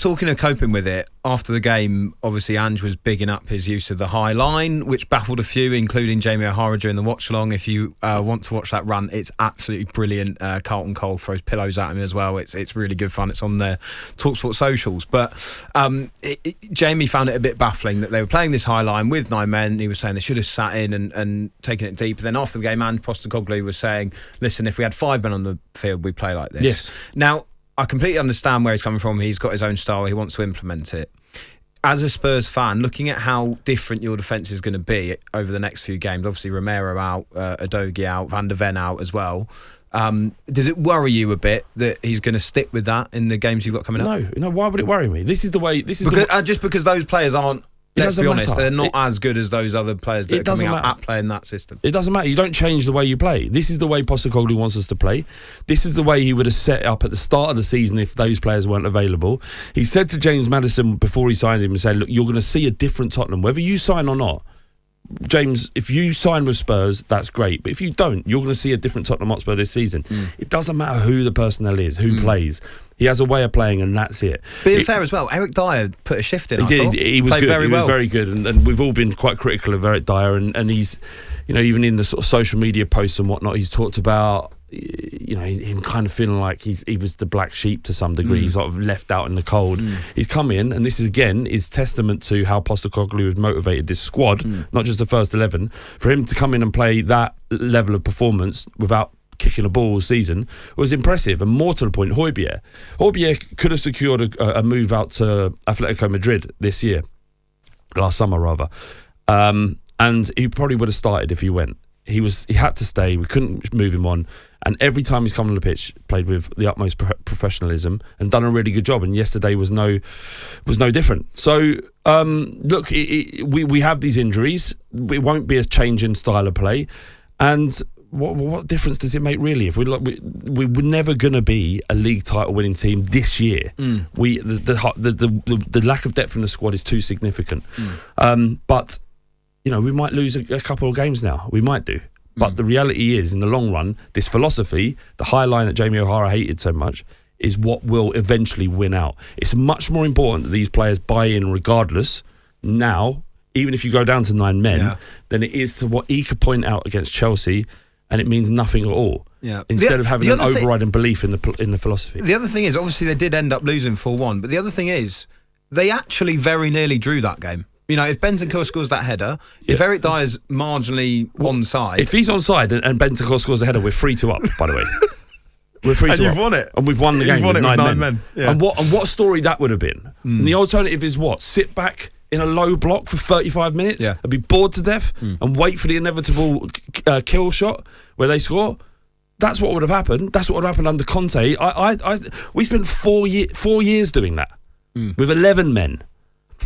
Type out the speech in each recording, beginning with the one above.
talking of coping with it, after the game, obviously Ange was bigging up his use of the high line, which baffled a few, including Jamie O'Hara during the watch-along. If you want to watch that rant, it's absolutely brilliant. Carlton Cole throws pillows at him as well. It's really good fun. It's on their talkSPORT socials. But Jamie found it a bit baffling that they were playing this high line with 9 men. He was saying they should have sat in and taken it deep. Then after the game, Ange Postecoglou was saying, listen, if we had 5 men on the field, we'd play like this. Yes. Now, I completely understand where he's coming from. He's got his own style. He wants to implement it. As a Spurs fan, looking at how different your defence is going to be over the next few games, obviously Romero out, Udogie out, Van der Ven out as well. Does it worry you a bit that he's going to stick with that in the games you've got coming up? No. Why would it worry me? This is the way. Just because those players aren't. Let's be honest, they're not as good as those other players that are coming out at playing that system. It doesn't matter. You don't change the way you play. This is the way Postecoglou wants us to play. This is the way he would have set up at the start of the season if those players weren't available. He said to James Maddison before he signed him and said, look, you're going to see a different Tottenham, whether you sign or not. James, if you sign with Spurs, that's great. But if you don't, you're going to see a different Tottenham Hotspur this season. It doesn't matter who the personnel is, who plays. He has a way of playing, and that's it. Being fair as well, Eric Dyer put a shift in. He was good. He was very good, and we've all been quite critical of Eric Dyer, and he's, even in the sort of social media posts and whatnot, he's talked about, him kind of feeling like he was the black sheep to some degree. He's sort of left out in the cold. He's come in, and this is testament to how Postecoglou has motivated this squad, not just the first 11. For him to come in and play that level of performance without kicking a ball all season was impressive, and more to the point, Højbjerg could have secured a move out to Atletico Madrid last summer rather, and he probably would have started if he went. He had to stay. We couldn't move him on, and every time he's come on the pitch, played with the utmost professionalism and done a really good job. And yesterday was no different. So look, we have these injuries. It won't be a change in style of play, and what difference does it make really? If we were never going to be a league title winning team this year. The lack of depth in the squad is too significant. But we might lose a couple of games now. We might do. But the reality is, in the long run, this philosophy, the high line that Jamie O'Hara hated so much, is what will eventually win out. It's much more important that these players buy in regardless now, even if you go down to 9 men, than it is to what he could point out against Chelsea, and it means nothing at all. Yeah. Instead of having an overriding belief in the philosophy. The other thing is, obviously they did end up losing 4-1, but the other thing is, they actually very nearly drew that game. If Bentancur scores that header, if Eric Dyer's marginally onside... If he's onside and Bentancur scores a header, we're 3-2 up, by the way. We're 3-2 up. And you've won it. And we've won the game with 9 men. Yeah. And what story that would have been. And the alternative is what? Sit back in a low block for 35 minutes and be bored to death and wait for the inevitable kill shot where they score? That's what would have happened. That's what would have happened under Conte. We spent 4 years doing that with 11 men.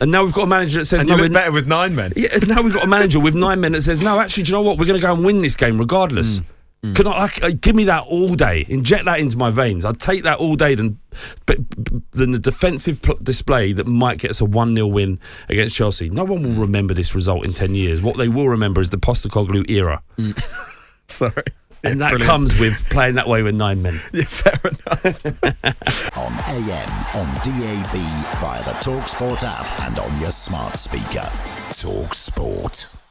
And now we've got a manager that says... And you look better with 9 men. Yeah, now we've got a manager with 9 men that says, no, actually, do you know what? We're going to go and win this game regardless. Give me that all day. Inject that into my veins. I'd take that all day than the defensive display that might get us a 1-0 win against Chelsea. No one will remember this result in 10 years. What they will remember is the Postecoglou era. Sorry. And that comes with playing that way with 9 men. Yeah, fair enough. On AM, on DAB, via the talkSPORT app and on your smart speaker. talkSPORT.